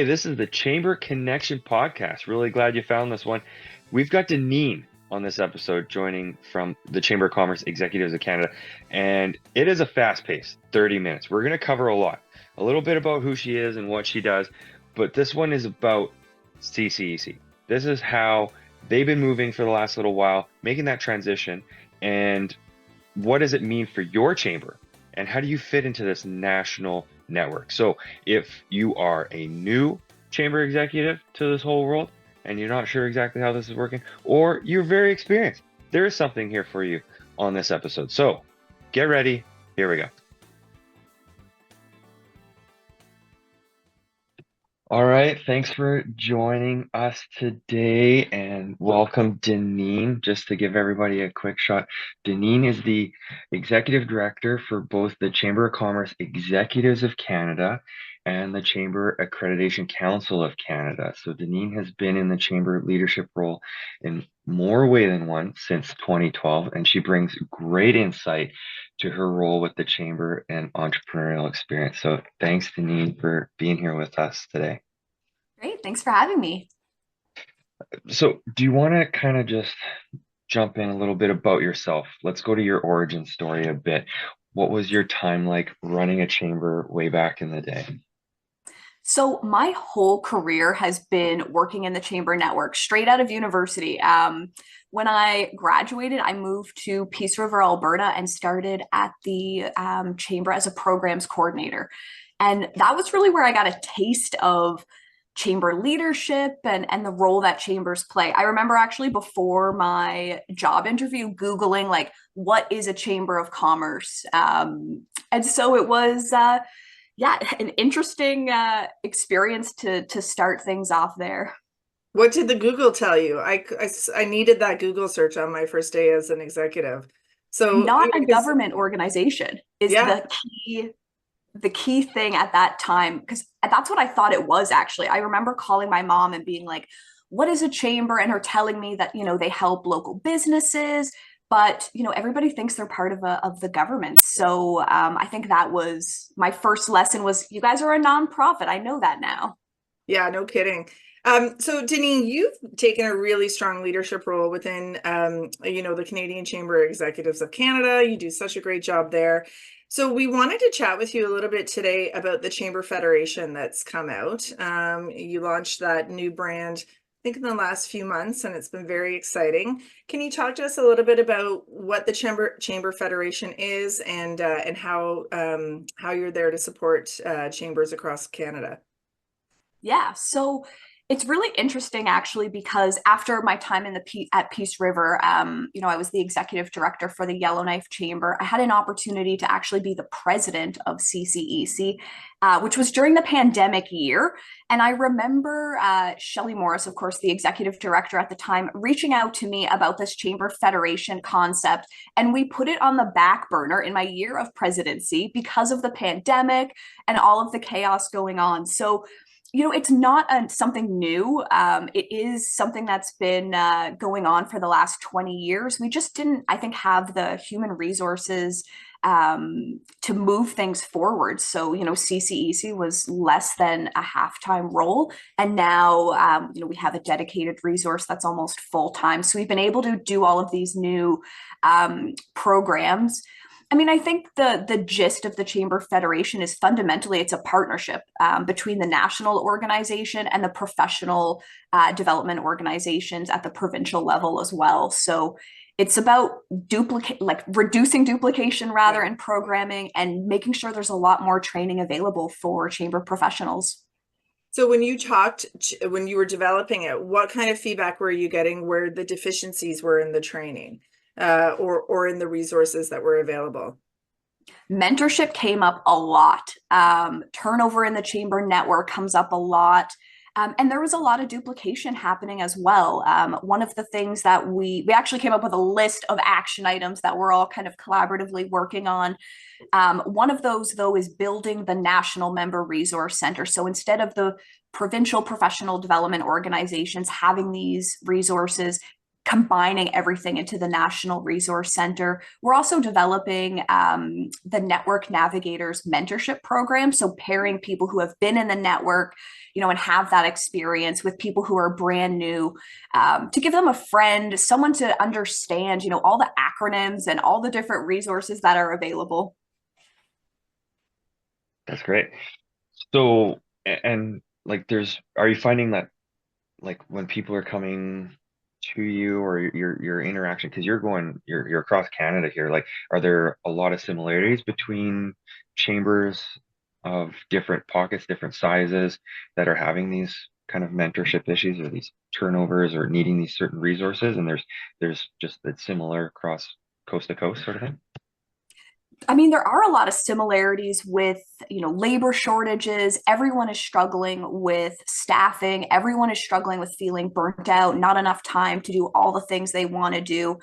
Okay, this is the Chamber Connection podcast. Really glad you found this one. We've got Deneen on this episode joining from the Chamber of Commerce Executives of Canada, and it is a fast-paced 30 minutes. We're going to cover a lot, a little bit about who she is and what she does, but this one is about CCEC. This is how they've been moving for the last little while, making that transition, and what does it mean for your chamber, and how do you fit into this national network? So if you are a new chamber executive to this whole world and you're not sure exactly how this is working, or you're very experienced, there is something here for you on this episode. So get ready. Here we go. All right, thanks for joining us today, and welcome, Deneen. Just to give everybody a quick shot, Deneen is the Executive Director for both the Chamber of Commerce Executives of Canada and the Chamber Accreditation Council of Canada. So Deneen has been in the Chamber leadership role in more way than one since 2012, and she brings great insight to her role with the Chamber and entrepreneurial experience. So thanks, Deneen, for being here with us today. Great, thanks for having me. So do you want to kind of just jump in a little bit about yourself? Let's go to your origin story a bit. What was your time like running a chamber way back in the day? So my whole career has been working in the chamber network straight out of university. When I graduated, I moved to Peace River, Alberta, and started at the chamber as a programs coordinator. And that was really where I got a taste of chamber leadership and the role that chambers play. I remember actually before my job interview, Googling like, what is a chamber of commerce? And so it was, yeah, an interesting experience to start things off there. What did the Google tell you? I needed that Google search on my first day as an executive. So Not a government organization is yeah. the key thing at that time, because that's what I thought it was actually. I remember calling my mom and being like, what is a chamber? And her telling me that, they help local businesses, but everybody thinks they're part of the government. So I think that was my first lesson was, you guys are a nonprofit. I know that now. Yeah, no kidding. So Deneen, you've taken a really strong leadership role within, the Canadian Chamber Executives of Canada. You do such a great job there. So we wanted to chat with you a little bit today about the Chamber Federation that's come out. You launched that new brand, I think, in the last few months, and it's been very exciting. Can you talk to us a little bit about what the Chamber Federation is and how you're there to support chambers across Canada? Yeah, so it's really interesting actually, because after my time at Peace River, I was the executive director for the Yellowknife Chamber. I had an opportunity to actually be the president of CCEC, which was during the pandemic year. And I remember Shelley Morris, of course, the executive director at the time, reaching out to me about this chamber federation concept. And we put it on the back burner in my year of presidency because of the pandemic and all of the chaos going on. So it's not something new. It is something that's been going on for the last 20 years. We just didn't, I think, have the human resources to move things forward. So, CCEC was less than a half-time role. And now, we have a dedicated resource that's almost full-time. So we've been able to do all of these new programs. I mean, I think the gist of the Chamber Federation is fundamentally it's a partnership between the national organization and the professional development organizations at the provincial level as well. So it's about reducing duplication rather in programming and making sure there's a lot more training available for chamber professionals. So when you were developing it, what kind of feedback were you getting where the deficiencies were in the training? Or in the resources that were available? Mentorship came up a lot. Turnover in the chamber network comes up a lot. And there was a lot of duplication happening as well. One of the things that we actually came up with a list of action items that we're all kind of collaboratively working on. One of those, though, is building the National Member Resource Center. So instead of the provincial professional development organizations having these resources, combining everything into the National Resource Center. We're also developing the Network Navigators Mentorship Program. So pairing people who have been in the network, and have that experience with people who are brand new, to give them a friend, someone to understand, all the acronyms and all the different resources that are available. That's great. So, and like, are you finding that like when people are coming to you or your interaction, because you're across Canada here, like, are there a lot of similarities between chambers of different pockets, different sizes that are having these kind of mentorship issues or these turnovers or needing these certain resources, and there's just that similar across coast to coast sort of thing? I mean, there are a lot of similarities with, labor shortages. Everyone is struggling with staffing. Everyone is struggling with feeling burnt out, not enough time to do all the things they want to do.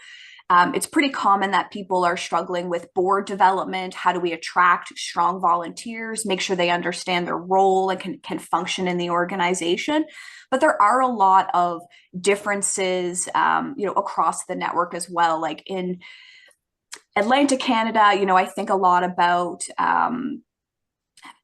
It's pretty common that people are struggling with board development. How do we attract strong volunteers, make sure they understand their role and can function in the organization? But there are a lot of differences, across the network as well. Like in Atlantic Canada, I think a lot about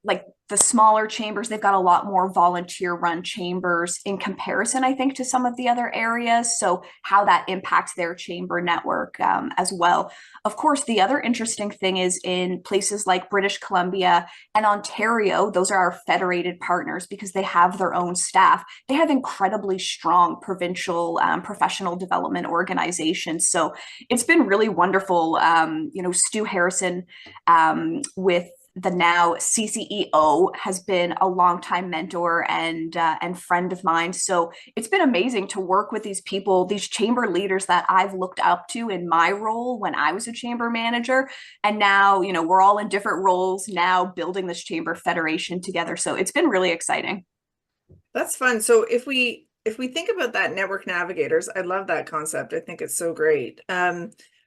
like the smaller chambers. They've got a lot more volunteer run chambers in comparison, I think, to some of the other areas. So how that impacts their chamber network as well. Of course, the other interesting thing is in places like British Columbia and Ontario, those are our federated partners because they have their own staff. They have incredibly strong provincial professional development organizations. So it's been really wonderful. Stu Harrison with the now CCEO has been a longtime mentor and friend of mine. So it's been amazing to work with these people, these chamber leaders that I've looked up to in my role when I was a chamber manager. And now, we're all in different roles now building this chamber federation together. So it's been really exciting. That's fun. So if we think about that network navigators, I love that concept. I think it's so great.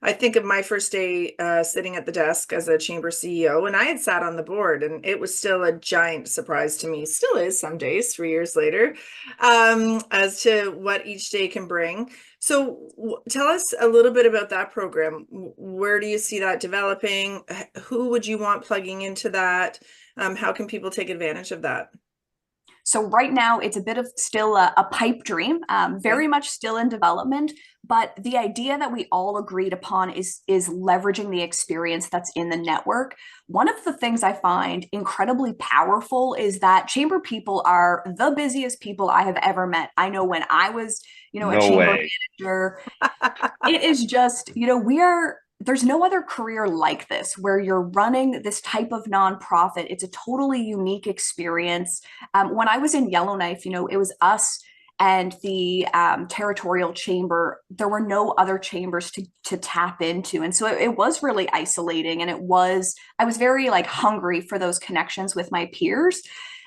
I think of my first day sitting at the desk as a chamber CEO, and I had sat on the board, and it was still a giant surprise to me. Still is some days, 3 years later, as to what each day can bring. So tell us a little bit about that program. Where do you see that developing? Who would you want plugging into that? How can people take advantage of that? So right now, it's a bit of still a pipe dream, very much still in development. But the idea that we all agreed upon is leveraging the experience that's in the network. One of the things I find incredibly powerful is that chamber people are the busiest people I have ever met. I know when I was, a No chamber way. manager, it is just, there's no other career like this where you're running this type of nonprofit. It's a totally unique experience. When I was in Yellowknife, it was us and the territorial chamber. There were no other chambers to tap into, and so it was really isolating. And I was very like hungry for those connections with my peers.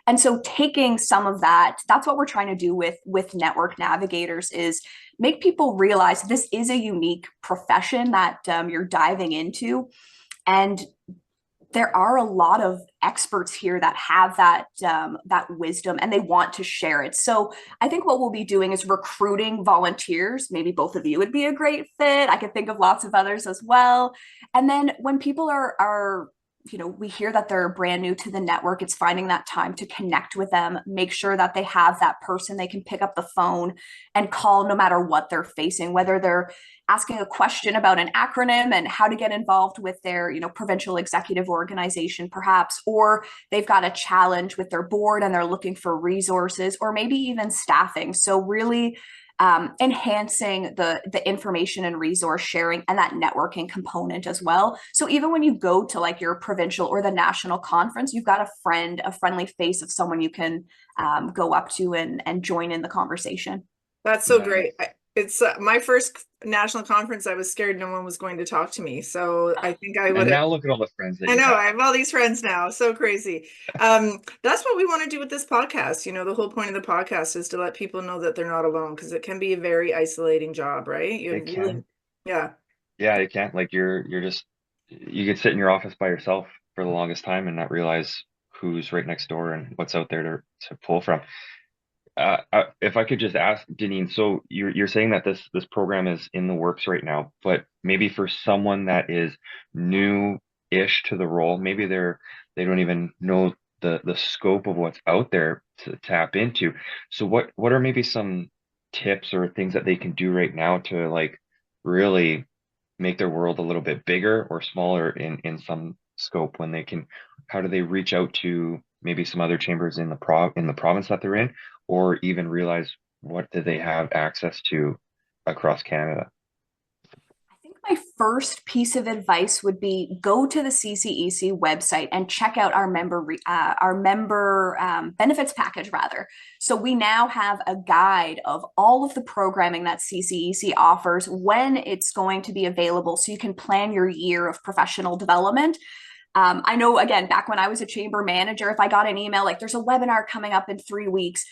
And so taking some of that's what we're trying to do with network navigators is make people realize this is a unique profession that you're diving into. And there are a lot of experts here that have that wisdom and they want to share it. So I think what we'll be doing is recruiting volunteers. Maybe both of you would be a great fit. I can think of lots of others as well. And then when people are we hear that they're brand new to the network, it's finding that time to connect with them, make sure that they have that person they can pick up the phone and call no matter what they're facing, whether they're asking a question about an acronym and how to get involved with their, provincial executive organization, perhaps, or they've got a challenge with their board and they're looking for resources or maybe even staffing. So really enhancing the information and resource sharing and that networking component as well. So even when you go to like your provincial or the national conference, you've got a friendly face of someone you can go up to and join in the conversation. That's so great. It's my first national conference. I was scared no one was going to talk to me. So I think I would And have. now look at all the friends that I you know, have. I have all these friends now. So crazy. That's what we want to do with this podcast. The whole point of the podcast is to let people know that they're not alone because it can be a very isolating job, right? It can. Yeah. Yeah, it can. Like you could sit in your office by yourself for the longest time and not realize who's right next door and what's out there to pull from. If I could just ask Deneen, so you're saying that this program is in the works right now, but maybe for someone that is new-ish to the role, maybe they don't even know the scope of what's out there to tap into. So what are maybe some tips or things that they can do right now to like really make their world a little bit bigger or smaller in some scope when they can, how do they reach out to maybe some other chambers in the province that they're in, or even realize what do they have access to across Canada? I think my first piece of advice would be go to the CCEC website and check out our member benefits package rather. So we now have a guide of all of the programming that CCEC offers, when it's going to be available, so you can plan your year of professional development. I know, again, back when I was a chamber manager, if I got an email like there's a webinar coming up in 3 weeks,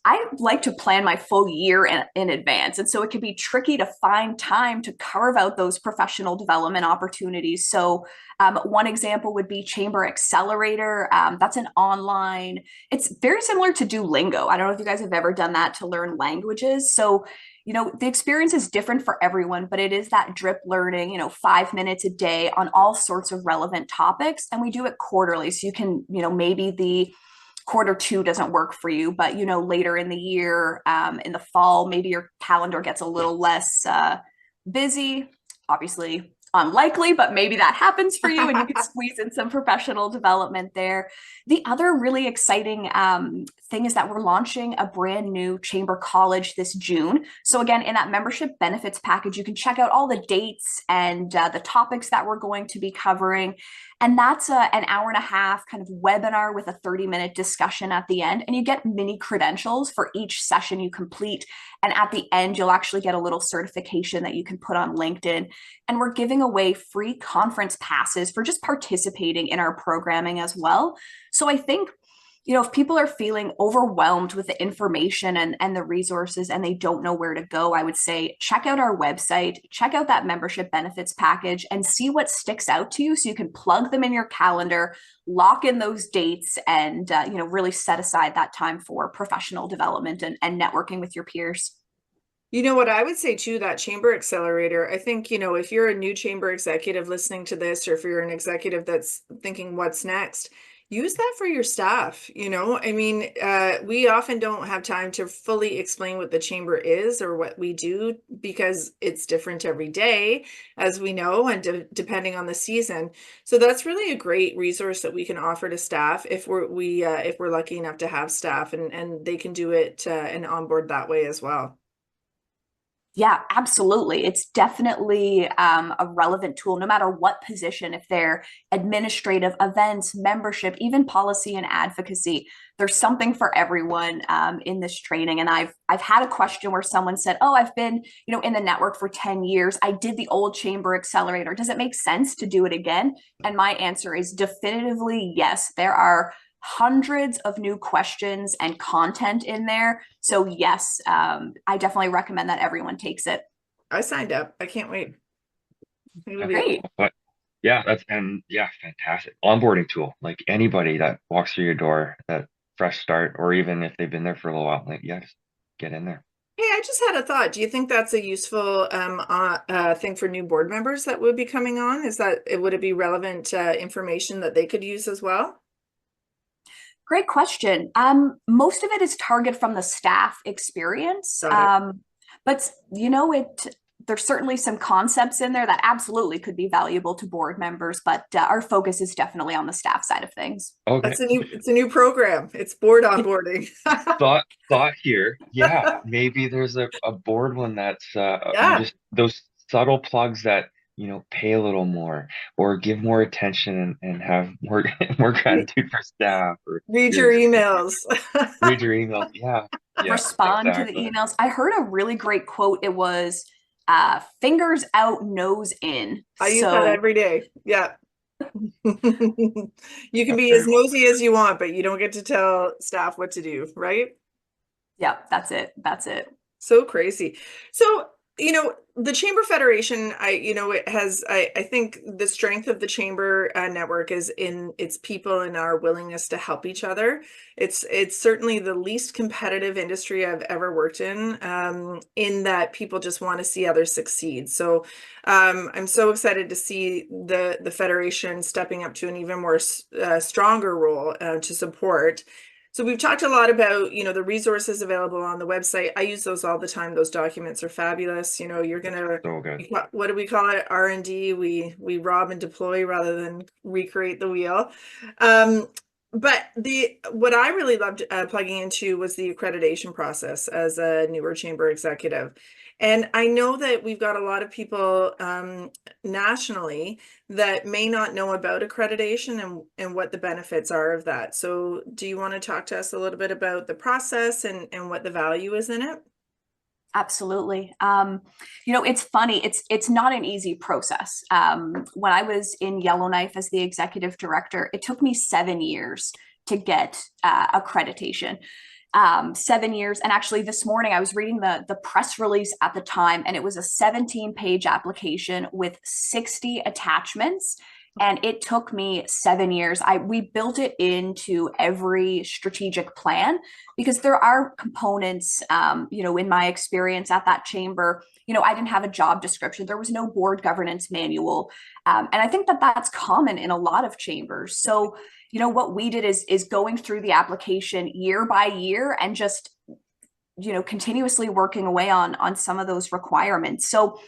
I like to plan my full year in advance. And so it can be tricky to find time to carve out those professional development opportunities. So one example would be Chamber Accelerator. That's an online, it's very similar to Duolingo. I don't know if you guys have ever done that to learn languages. So, the experience is different for everyone, but it is that drip learning, 5 minutes a day on all sorts of relevant topics. And we do it quarterly. So you can, maybe the quarter 2 doesn't work for you, but later in the year, in the fall, maybe your calendar gets a little less busy. Obviously unlikely, but maybe that happens for you and you can squeeze in some professional development there. The other really exciting thing is that we're launching a brand new chamber college this June. So again, in that membership benefits package, you can check out all the dates and the topics that we're going to be covering. And that's an hour and a half kind of webinar with a 30-minute discussion at the end. And you get mini credentials for each session you complete. And at the end, you'll actually get a little certification that you can put on LinkedIn. And we're giving away free conference passes for just participating in our programming as well. So I think, if people are feeling overwhelmed with the information and the resources and they don't know where to go, I would say check out our website, check out that membership benefits package and see what sticks out to you so you can plug them in your calendar, lock in those dates and, really set aside that time for professional development and networking with your peers. You know what I would say too, that Chamber Accelerator, I think, if you're a new chamber executive listening to this, or if you're an executive that's thinking what's next, use that for your staff. I mean, we often don't have time to fully explain what the chamber is or what we do because it's different every day, as we know, and depending on the season. So that's really a great resource that we can offer to staff if we're lucky enough to have staff, and they can do it and onboard that way as well. Yeah, absolutely. It's definitely a relevant tool, no matter what position, if they're administrative, events, membership, even policy and advocacy. There's something for everyone in this training. And I've had a question where someone said, "Oh, I've been, in the network for 10 years. I did the old Chamber Accelerator. Does it make sense to do it again?" And my answer is definitively yes. There are hundreds of new questions and content in there. So yes, I definitely recommend that everyone takes it. I signed up. I can't wait. Great. But yeah, fantastic onboarding tool. Like anybody that walks through your door, that fresh start, or even if they've been there for a little while, like just get in there. Hey, I just had a thought. Do you think that's a useful thing for new board members that would be coming on? Would it be relevant information that they could use as well? Great question. Most of it is target from the staff experience. But there's certainly some concepts in there that absolutely could be valuable to board members, but our focus is definitely on the staff side of things. Okay. It's a new program. It's board onboarding. thought here. Yeah, maybe there's a board one that's just those subtle plugs that pay a little more or give more attention and have more gratitude for staff, or read your emails. Read your emails. Yeah. Respond to the emails. I heard a really great quote. It was fingers out, nose in. I use that every day. Yeah. You can be as nosy as you want, but you don't get to tell staff what to do, right? Yeah, that's it. So crazy. So The Chamber Federation, it has, I think the strength of the Chamber network is in its people and our willingness to help each other. It's certainly the least competitive industry I've ever worked in that people just want to see others succeed. So I'm so excited to see the Federation stepping up to an even more stronger role to support. So we've talked a lot about, the resources available on the website. I use those all the time. Those documents are fabulous. You're gonna, So good. what do we call it? R&D. We rob and deploy rather than recreate the wheel. But what I really loved plugging into was the accreditation process as a newer chamber executive. And I know that we've got a lot of people nationally that may not know about accreditation and what the benefits are of that. So do you want to talk to us a little bit about the process and what the value is in it? Absolutely. It's funny. It's not an easy process. When I was in Yellowknife as the executive director, it took me 7 years to get accreditation. 7 years. And actually this morning I was reading the press release at the time, and it was a 17-page application with 60 attachments. And it took me 7 years. We built it into every strategic plan because there are components, in my experience at that chamber, I didn't have a job description. There was no board governance manual. And I think that that's common in a lot of chambers. So, what we did is going through the application year by year and just, continuously working away on some of those requirements. So,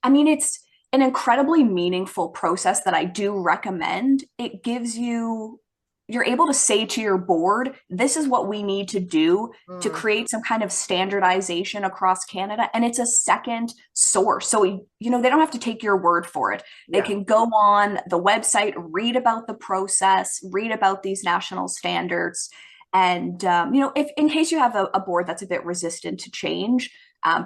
it's an incredibly meaningful process that I do recommend. It gives you're able to say to your board, this is what we need to do to create some kind of standardization across Canada. And it's a second source. So, they don't have to take your word for it. They can go on the website, read about the process, read about these national standards. And, if in case you have a board that's a bit resistant to change,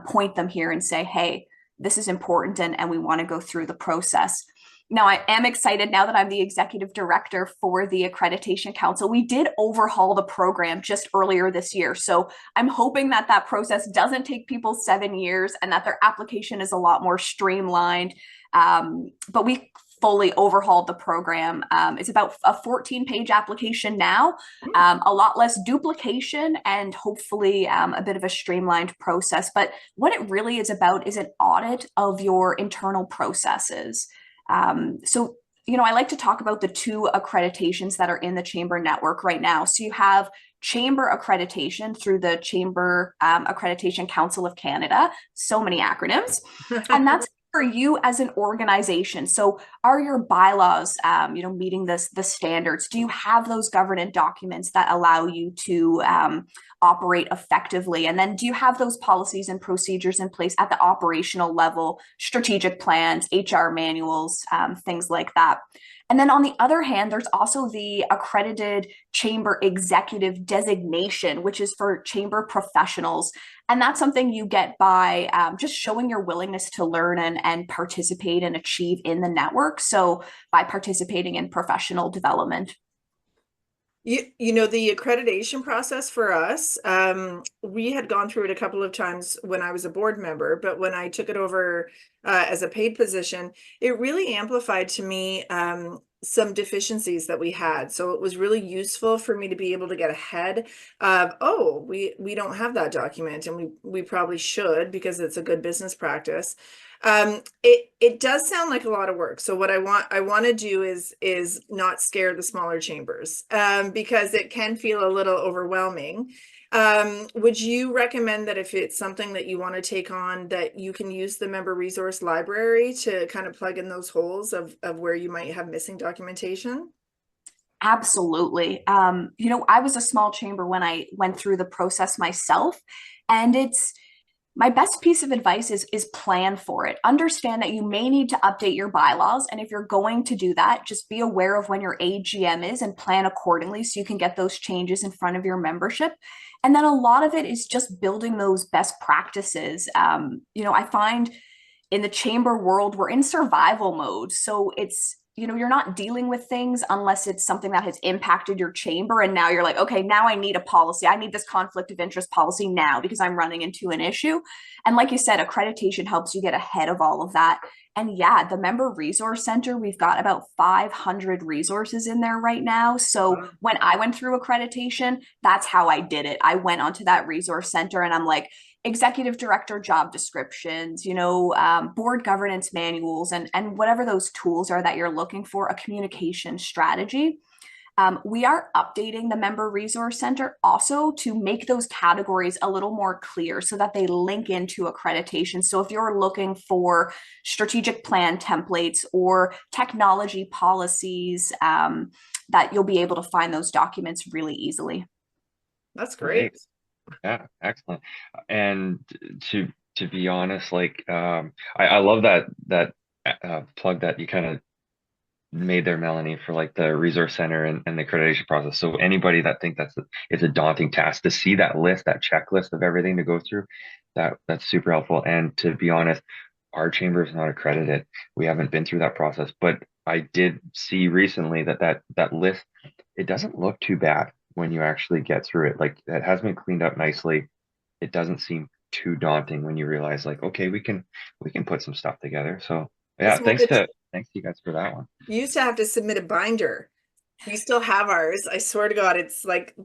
point them here and say, hey, this is important and we want to go through the process. Now, I am excited now that I'm the executive director for the Accreditation Council. We did overhaul the program just earlier this year. So I'm hoping that that process doesn't take people 7 years and that their application is a lot more streamlined. But we fully overhauled the program. It's about a 14-page application now, a lot less duplication and hopefully a bit of a streamlined process. But what it really is about is an audit of your internal processes. So, I like to talk about the two accreditations that are in the chamber network right now. So you have chamber accreditation through the Chamber Accreditation Council of Canada, so many acronyms, and that's for you as an organization. So are your bylaws, meeting the standards? Do you have those governance documents that allow you to operate effectively? And then do you have those policies and procedures in place at the operational level, strategic plans, HR manuals, things like that? And then on the other hand, there's also the accredited chamber executive designation, which is for chamber professionals. And that's something you get by just showing your willingness to learn and participate and achieve in the network. So by participating in professional development. The accreditation process for us, we had gone through it a couple of times when I was a board member, but when I took it over as a paid position, it really amplified to me some deficiencies that we had. So it was really useful for me to be able to get ahead of, we don't have that document, and we probably should, because it's a good business practice. It does sound like a lot of work. So what I want to do is not scare the smaller chambers, because it can feel a little overwhelming. Would you recommend that if it's something that you want to take on, that you can use the member resource library to kind of plug in those holes of where you might have missing documentation? Absolutely. I was a small chamber when I went through the process myself, and my best piece of advice is plan for it. Understand that you may need to update your bylaws. And if you're going to do that, just be aware of when your AGM is and plan accordingly so you can get those changes in front of your membership. And then a lot of it is just building those best practices. I find in the chamber world, we're in survival mode. So it's you're not dealing with things unless it's something that has impacted your chamber. And now you're like, okay, now I need a policy. I need this conflict of interest policy now because I'm running into an issue. And like you said, accreditation helps you get ahead of all of that. And yeah, the Member Resource Center, we've got about 500 resources in there right now. So Wow. when I went through accreditation, that's how I did it. I went onto that resource center and I'm like, executive director job descriptions, board governance manuals, and whatever those tools are that you're looking for, a communication strategy. We are updating the Member Resource Center also to make those categories a little more clear so that they link into accreditation. So if you're looking for strategic plan templates or technology policies, that you'll be able to find those documents really easily. That's great. Yeah, excellent. And to be honest, like I love that plug that you kind of made there, Melanie, for like the resource center and the accreditation process. So anybody that thinks it's a daunting task to see that list, that checklist of everything to go through, that's super helpful. And to be honest, our chamber is not accredited. We haven't been through that process, but I did see recently that list, it doesn't look too bad when you actually get through it. Like it has been cleaned up nicely. It doesn't seem too daunting when you realize like, okay, we can put some stuff together. So yeah, thanks to you guys for that one. You used to have to submit a binder. We still have ours. I swear to God, it's like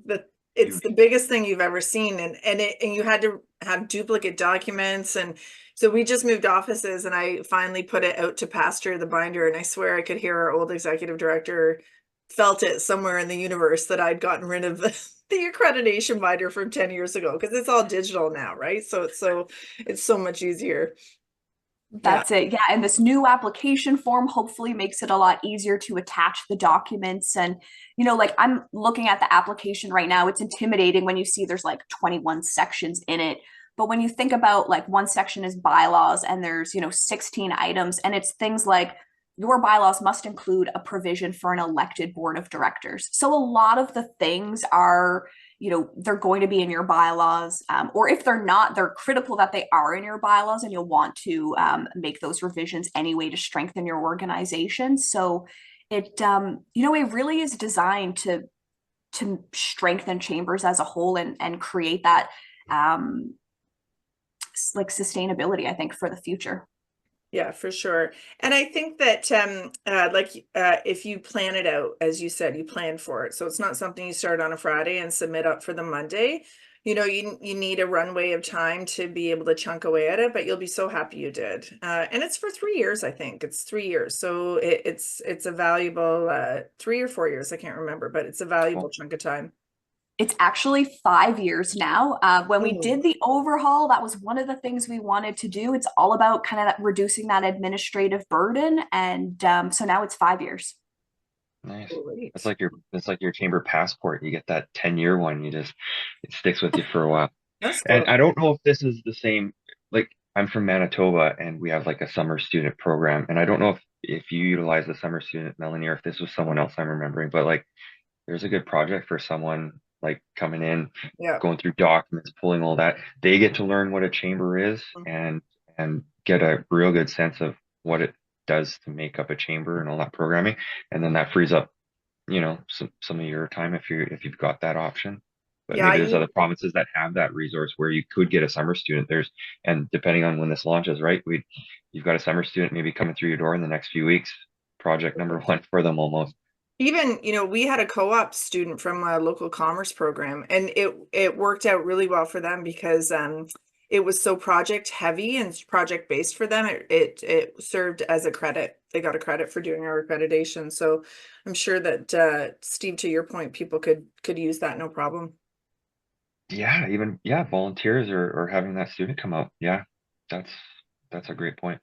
it's the biggest thing you've ever seen. And you had to have duplicate documents. And so we just moved offices and I finally put it out to pasture the binder. And I swear I could hear our old executive director felt it somewhere in the universe that I'd gotten rid of the accreditation binder from 10 years ago, because it's all digital now, right? So it's so much easier. That's it. Yeah. And this new application form hopefully makes it a lot easier to attach the documents. And, like I'm looking at the application right now, it's intimidating when you see there's like 21 sections in it. But when you think about like one section is bylaws and there's, 16 items, and it's things like your bylaws must include a provision for an elected board of directors. So a lot of the things are, they're going to be in your bylaws, or if they're not, they're critical that they are in your bylaws, and you'll want to make those revisions anyway to strengthen your organization. So it, it really is designed to strengthen chambers as a whole and create that like sustainability, I think, for the future. Yeah, for sure. And I think that if you plan it out, as you said, you plan for it. So it's not something you start on a Friday and submit up for the Monday. You need a runway of time to be able to chunk away at it, but you'll be so happy you did. And it's for 3 years, I think. It's 3 years. So it's a valuable 3 or 4 years, I can't remember, but it's a valuable chunk of time. It's actually 5 years now. When we did the overhaul, that was one of the things we wanted to do. It's all about kind of reducing that administrative burden. And so now it's 5 years. Nice. Great. It's like your chamber passport. You get that 10-year one. It sticks with you for a while. That's cool. And I don't know if this is the same. Like I'm from Manitoba and we have like a summer student program. And I don't know if you utilize the summer student, Melanie, or if this was someone else I'm remembering, but like there's a good project for someone like coming in, going through documents, pulling all that. They get to learn what a chamber is and get a real good sense of what it does to make up a chamber and all that programming. And then that frees up, some of your time if you've got that option. But maybe there's other provinces that have that resource where you could get a summer student. And depending on when this launches, right? You've got a summer student maybe coming through your door in the next few weeks. Project number 1 for them almost. Even, we had a co-op student from a local commerce program, and it worked out really well for them because it was so project heavy and project based for them. It served as a credit. They got a credit for doing our accreditation. So I'm sure that Steve, to your point, people could use that no problem. Yeah, even volunteers or having that student come out. Yeah, that's a great point.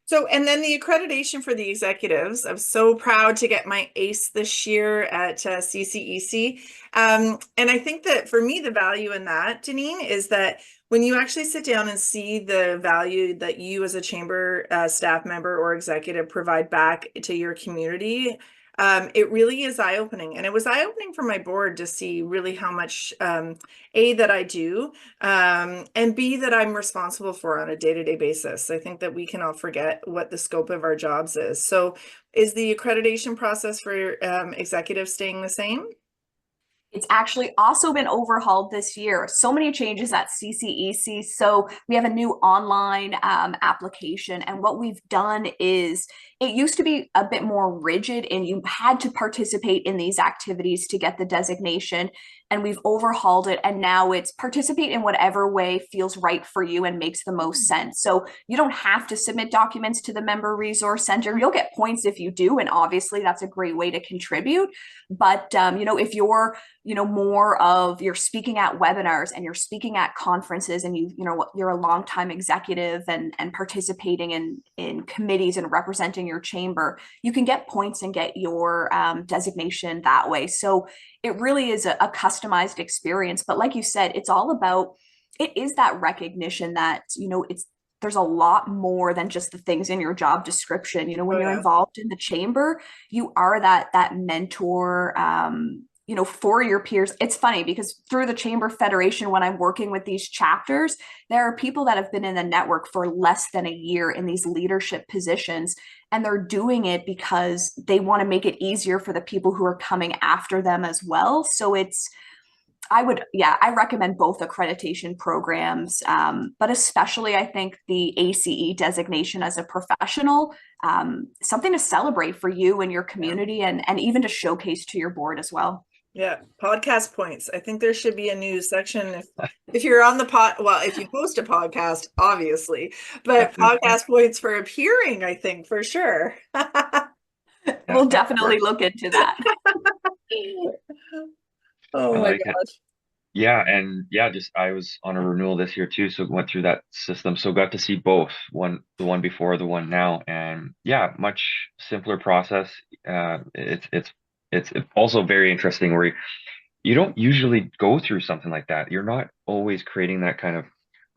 So, and then the accreditation for the executives. I'm so proud to get my ACE this year at CCEC. And I think that for me, the value in that, Deneen, is that when you actually sit down and see the value that you as a chamber staff member or executive provide back to your community, it really is eye-opening. And it was eye-opening for my board to see really how much, A, that I do, and B, that I'm responsible for on a day-to-day basis. I think that we can all forget what the scope of our jobs is. So is the accreditation process for executives staying the same? It's actually also been overhauled this year. So many changes at CCEC. So we have a new online application. And what we've done is it used to be a bit more rigid and you had to participate in these activities to get the designation. And we've overhauled it. And now it's participate in whatever way feels right for you and makes the most sense. So you don't have to submit documents to the Member Resource Center. You'll get points if you do. And obviously, that's a great way to contribute. But, if you're more of you're speaking at webinars and you're speaking at conferences and you're a longtime executive and participating in committees and representing your chamber, you can get points and get your designation that way. So it really is a customized experience. But like you said, it is that recognition that there's a lot more than just the things in your job description. When you're involved in the chamber, you are that mentor, for your peers. It's funny because through the Chamber Federation, when I'm working with these chapters, there are people that have been in the network for less than a year in these leadership positions, and they're doing it because they want to make it easier for the people who are coming after them as well. So I recommend both accreditation programs, but especially I think the ACE designation as a professional, something to celebrate for you and your community and even to showcase to your board as well. Yeah, podcast points. I think there should be a new section if you're on the if you host a podcast, obviously, but podcast points for appearing, I think for sure. We'll definitely look into that. Oh my gosh. Yeah, and just I was on a renewal this year too, so went through that system. So got to see both, the one before, the one now, and much simpler process. It's also very interesting where you don't usually go through something like that. You're not always creating that kind of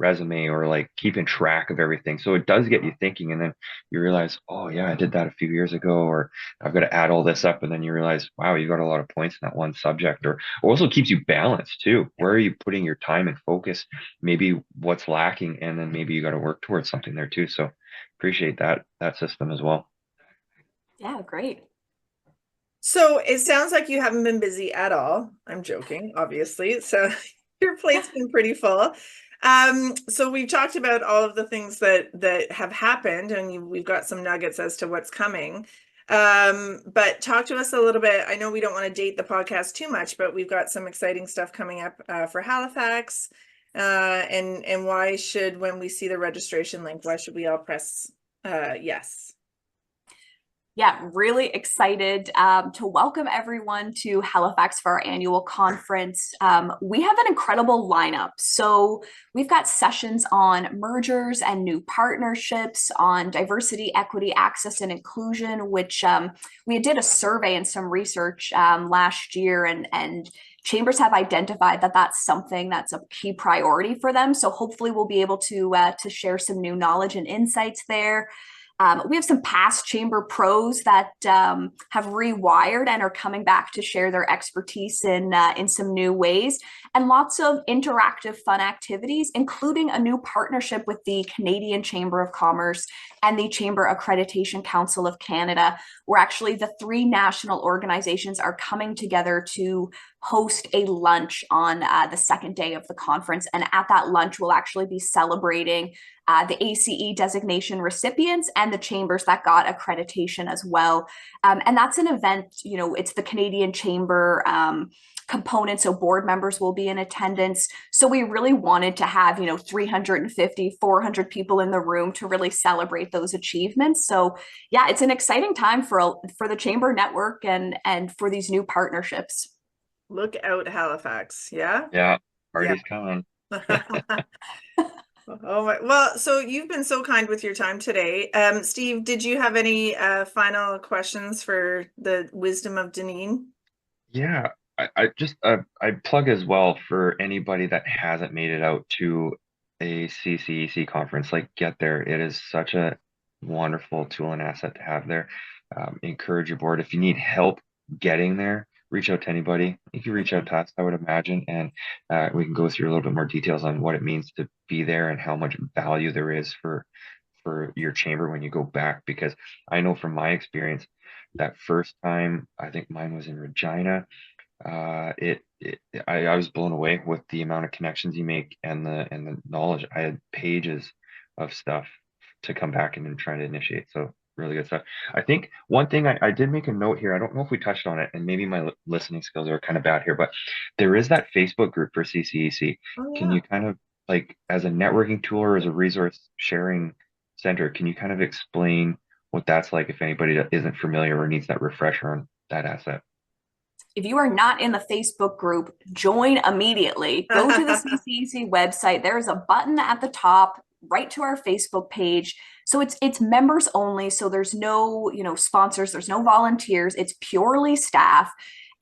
resume or like keeping track of everything. So it does get you thinking, and then you realize, oh yeah, I did that a few years ago, or I've got to add all this up, and then you realize, wow, you got a lot of points in that one subject. Or also keeps you balanced too. Where are you putting your time and focus? Maybe what's lacking, and then maybe you got to work towards something there too. So appreciate that system as well. Yeah, great. So it sounds like you haven't been busy at all. I'm joking, obviously. So your plate's been pretty full. So we've talked about all of the things that have happened, and we've got some nuggets as to what's coming. But talk to us a little bit. I know we don't want to date the podcast too much, but we've got some exciting stuff coming up for Halifax. And when we see the registration link, why should we all press yes? Yeah, really excited to welcome everyone to Halifax for our annual conference. We have an incredible lineup. So we've got sessions on mergers and new partnerships, on diversity, equity, access, and inclusion, which we did a survey and some research last year, and chambers have identified that that's something that's a key priority for them. So hopefully we'll be able to share some new knowledge and insights there. We have some past chamber pros that have rewired and are coming back to share their expertise in some new ways, and lots of interactive fun activities, including a new partnership with the Canadian Chamber of Commerce and the Chamber Accreditation Council of Canada, where actually the three national organizations are coming together to host a lunch on the second day of the conference. And at that lunch, we'll actually be celebrating the ACE designation recipients and the chambers that got accreditation as well. And that's an event, it's the Canadian Chamber component, so board members will be in attendance. So we really wanted to have 350, 400 people in the room to really celebrate those achievements. So yeah, it's an exciting time for the chamber network and for these new partnerships. Look out, Halifax. Yeah, party's coming. Oh my, well, so you've been so kind with your time today. Steve, did you have any final questions for the wisdom of Deneen? Yeah, I plug as well for anybody that hasn't made it out to a CCEC conference, like get there. It is such a wonderful tool and asset to have there. encourage your board. If you need help getting there, reach out to anybody. You can reach out to us, I would imagine, and we can go through a little bit more details on what it means to be there and how much value there is for your chamber when you go back. Because I know from my experience, that first time, I think mine was in Regina, I was blown away with the amount of connections you make and the knowledge. I had pages of stuff to come back and then try to initiate. So really good stuff. I think one thing I did make a note here. I don't know if we touched on it, and maybe my listening skills are kind of bad here, but there is that Facebook group for CCEC. Oh, Can yeah. you kind of, like, as a networking tool or as a resource sharing center, can you kind of explain what that's like if anybody that isn't familiar or needs that refresher on that asset? If you are not in the Facebook group, join immediately. Go to the CCEC website. There is a button at the top, right to our Facebook page. So it's members only. So there's no, sponsors, there's no volunteers. It's purely staff.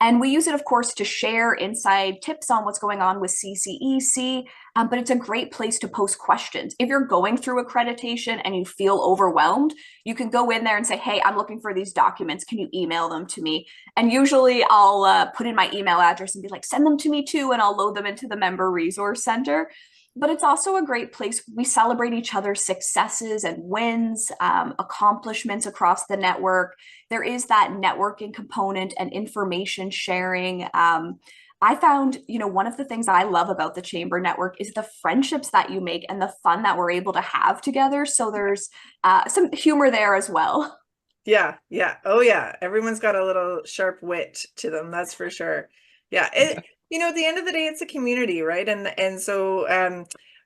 And we use it, of course, to share inside tips on what's going on with CCEC, but it's a great place to post questions. If you're going through accreditation and you feel overwhelmed, you can go in there and say, hey, I'm looking for these documents. Can you email them to me? And usually I'll put in my email address and be like, send them to me too, and I'll load them into the member resource center. But it's also a great place. We celebrate each other's successes and wins, accomplishments across the network. There is that networking component and information sharing. I found, one of the things I love about the Chamber Network is the friendships that you make and the fun that we're able to have together. So there's some humor there as well. Yeah, yeah. Oh, yeah. Everyone's got a little sharp wit to them, that's for sure. Yeah, at the end of the day, it's a community, right? And so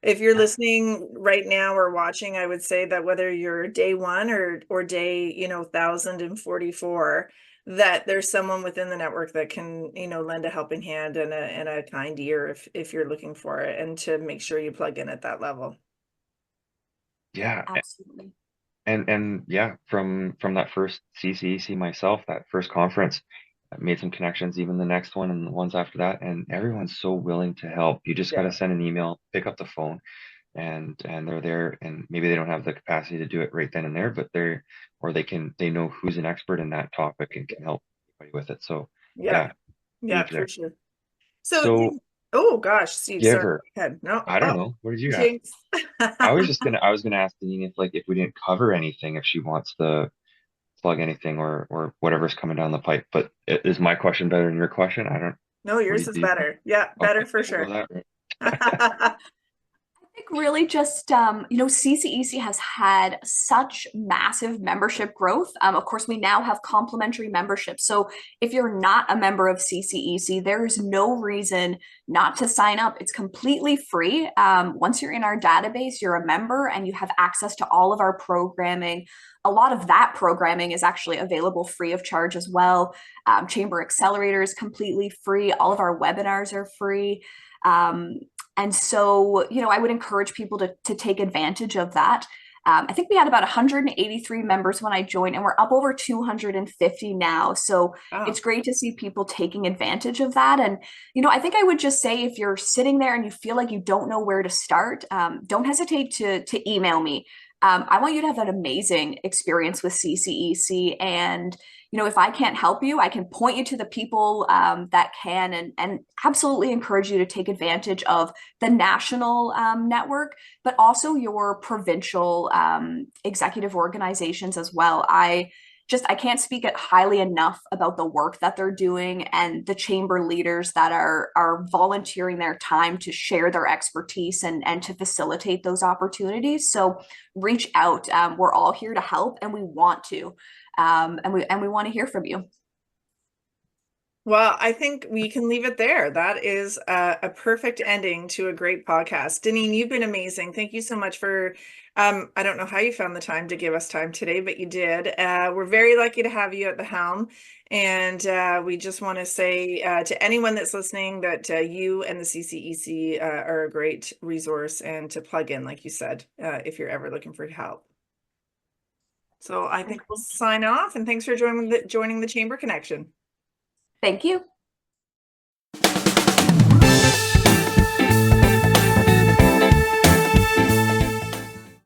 if you're listening right now or watching, I would say that whether you're day one or day, 1044, that there's someone within the network that can, lend a helping hand and a kind ear if you're looking for it, and to make sure you plug in at that level. Yeah. Absolutely. And yeah, from that first CCEC myself, that first conference, I made some connections, even the next one and the ones after that, and everyone's so willing to help. You just got Yeah. to send an email, pick up the phone, and they're there. And maybe they don't have the capacity to do it right then and there, but they know who's an expert in that topic and can help anybody with it. So Yeah. yeah, Yeah, huge for there. sure. So, So oh gosh, Steve, sorry. Giver, Go ahead. No. I don't Oh, know. What did you ask? jinx. I was gonna ask Deneen if we didn't cover anything, if she wants to plug anything or whatever's coming down the pipe. But is my question better than your question? I don't. No, What yours is do you think? better. Yeah, better Okay, for we'll sure. go that route. I think really just, CCEC has had such massive membership growth. Of course, we now have complimentary membership. So if you're not a member of CCEC, there is no reason not to sign up. It's completely free. Once you're in our database, you're a member and you have access to all of our programming. A lot of that programming is actually available free of charge as well. Chamber Accelerator is completely free. All of our webinars are free. Um, and so, I would encourage people to take advantage of that. I think we had about 183 members when I joined, and we're up over 250 now. So Oh, it's great to see people taking advantage of that. And, I think I would just say if you're sitting there and you feel like you don't know where to start, don't hesitate to email me. I want you to have an amazing experience with CCEC. And, if I can't help you, I can point you to the people that can, and absolutely encourage you to take advantage of the national network, but also your provincial executive organizations as well. I can't speak it highly enough about the work that they're doing and the chamber leaders that are volunteering their time to share their expertise and to facilitate those opportunities. So reach out. We're all here to help, and we want to, and we want to hear from you. well, I think we can leave it there. That is a perfect ending to a great podcast. Deneen, you've been amazing. Thank you so much for, I don't know how you found the time to give us time today, but you did. We're very lucky to have you at the helm. And we just want to say to anyone that's listening that you and the CCEC are a great resource and to plug in, like you said, if you're ever looking for help. So I think we'll sign off, and thanks for joining the Chamber Connection. Thank you.